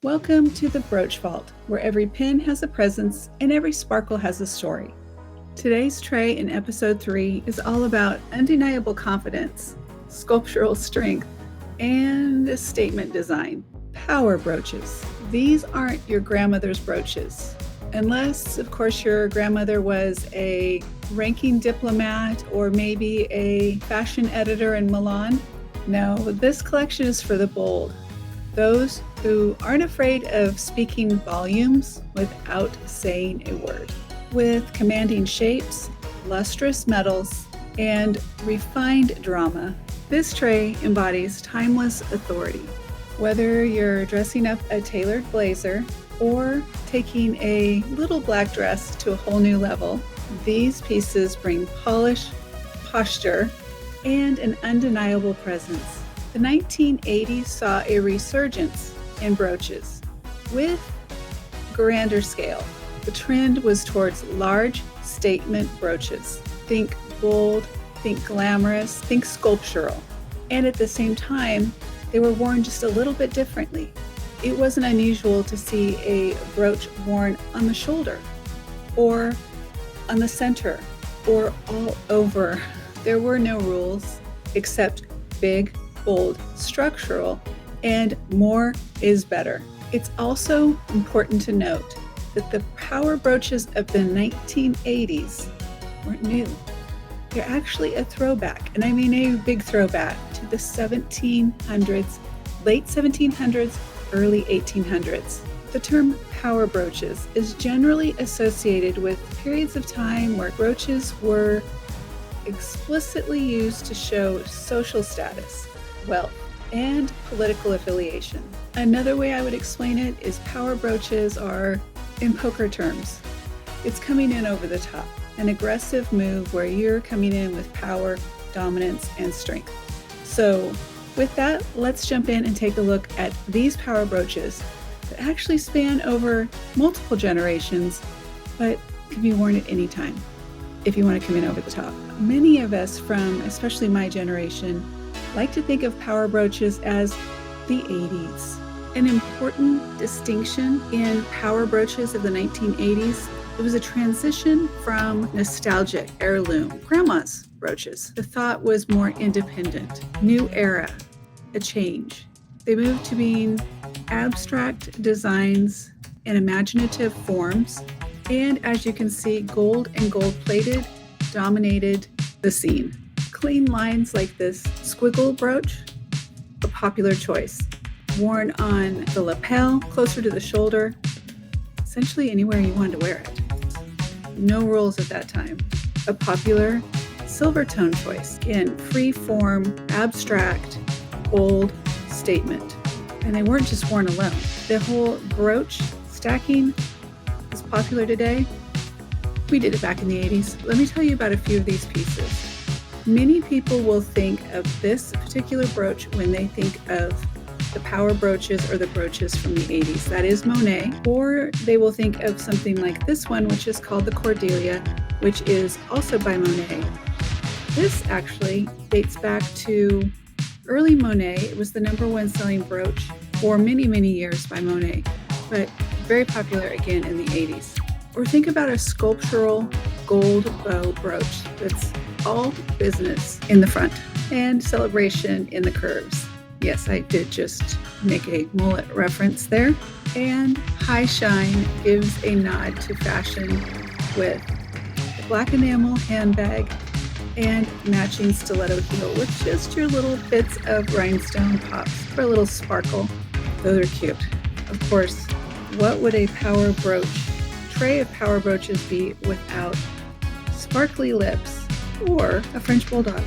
Welcome to the Brooch Vault, where every pin has a presence and every sparkle has a story. Today's tray in episode 3 is all about undeniable confidence, sculptural strength, and a statement design. Power brooches. These aren't your grandmother's brooches. Unless, of course, your grandmother was a ranking diplomat or maybe a fashion editor in Milan. No, this collection is for the bold. Those who aren't afraid of speaking volumes without saying a word. With commanding shapes, lustrous metals, and refined drama, this tray embodies timeless authority. Whether you're dressing up a tailored blazer or taking a little black dress to a whole new level, these pieces bring polish, posture, and an undeniable presence. The 1980s saw a resurgence in brooches with grander scale. The trend was towards large statement brooches. Think bold, think glamorous, think sculptural. And at the same time, they were worn just a little bit differently. It wasn't unusual to see a brooch worn on the shoulder or on the center or all over. There were no rules except big, bold, structural, and more is better. It's also important to note that the power brooches of the 1980s weren't new. They're actually a throwback, and I mean a big throwback to the 1700s, late 1700s, early 1800s. The term power brooches is generally associated with periods of time where brooches were explicitly used to show social status, wealth, and political affiliation. Another way I would explain it is power brooches are, in poker terms, it's coming in over the top, an aggressive move where you're coming in with power, dominance, and strength. So with that, let's jump in and take a look at these power brooches that actually span over multiple generations, but can be worn at any time if you want to come in over the top. Many of us from, especially my generation, like to think of power brooches as the 80s. An important distinction in power brooches of the 1980s, it was a transition from nostalgic heirloom grandma's brooches. The thought was more independent, new era, a change. They moved to being abstract designs and imaginative forms. And as you can see, gold and gold plated dominated the scene. Clean lines like this squiggle brooch, a popular choice. Worn on the lapel, closer to the shoulder, essentially anywhere you wanted to wear it. No rules at that time. A popular silver tone choice. Again, free form, abstract, bold statement. And they weren't just worn alone. The whole brooch stacking is popular today. We did it back in the 80s. Let me tell you about a few of these pieces. Many people will think of this particular brooch when they think of the power brooches or the brooches from the 80s. That is Monet. Or they will think of something like this one, which is called the Cordelia, which is also by Monet. This actually dates back to early Monet. It was the #1 selling brooch for many, many years by Monet, but very popular again in the 80s. Or think about a sculptural gold bow brooch that's all business in the front and celebration in the curves. Yes, I did just make a mullet reference there. And high shine gives a nod to fashion with the black enamel handbag and matching stiletto heel with just your little bits of rhinestone pops for a little sparkle. Those are cute. Of course, what would a power brooch, tray of power brooches be without sparkly lips or a French bulldog,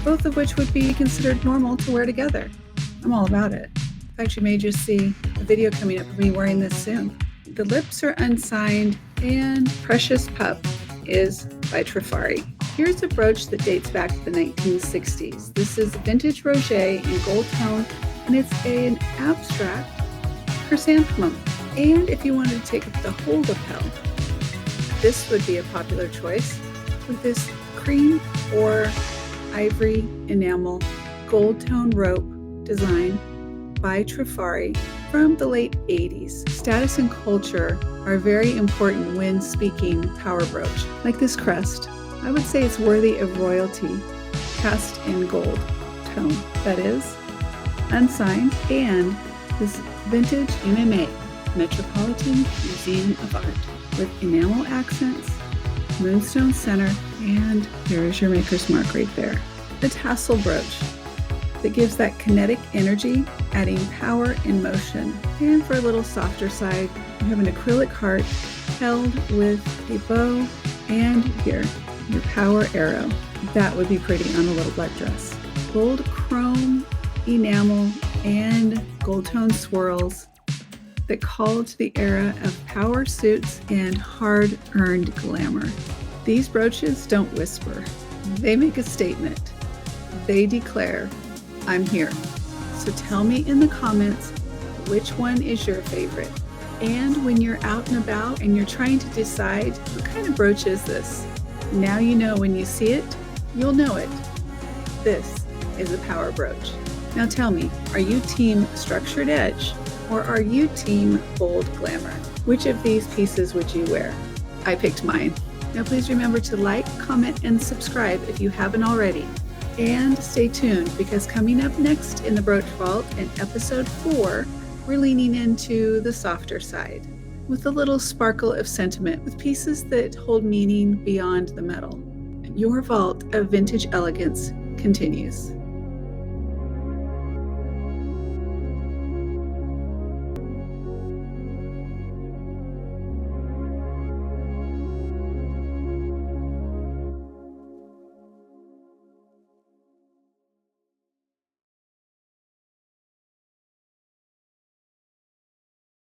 both of which would be considered normal to wear together? I'm all about it. In fact, you may just see a video coming up of me wearing this soon. The lips are unsigned, and Precious Pup is by Trifari. Here's a brooch that dates back to the 1960s. This is Vintage Brooch in gold tone, and it's an abstract chrysanthemum. And if you wanted to take up the whole lapel, this would be a popular choice with this cream or ivory enamel gold tone rope design by Trifari from the late 80s. Status and culture are very important when speaking power brooch. Like this crest, I would say it's worthy of royalty, cast in gold tone, that is, unsigned, and this vintage MMA, Metropolitan Museum of Art, with enamel accents, moonstone center, and there is your maker's mark right there. The tassel brooch that gives that kinetic energy, adding power and motion. And for a little softer side, you have an acrylic heart held with a bow, and here, your power arrow. That would be pretty on a little black dress. Gold chrome, enamel, and gold tone swirls that call to the era of power suits and hard-earned glamour. These brooches don't whisper. They make a statement. They declare, I'm here. So tell me in the comments which one is your favorite. And when you're out and about and you're trying to decide what kind of brooch is this, now you know when you see it, you'll know it. This is a power brooch. Now tell me, are you team structured edge or are you team bold glamour? Which of these pieces would you wear? I picked mine. Now please remember to like, comment, and subscribe if you haven't already. And stay tuned because coming up next in the Brooch Vault in episode 4, we're leaning into the softer side with a little sparkle of sentiment with pieces that hold meaning beyond the metal. Your vault of vintage elegance continues.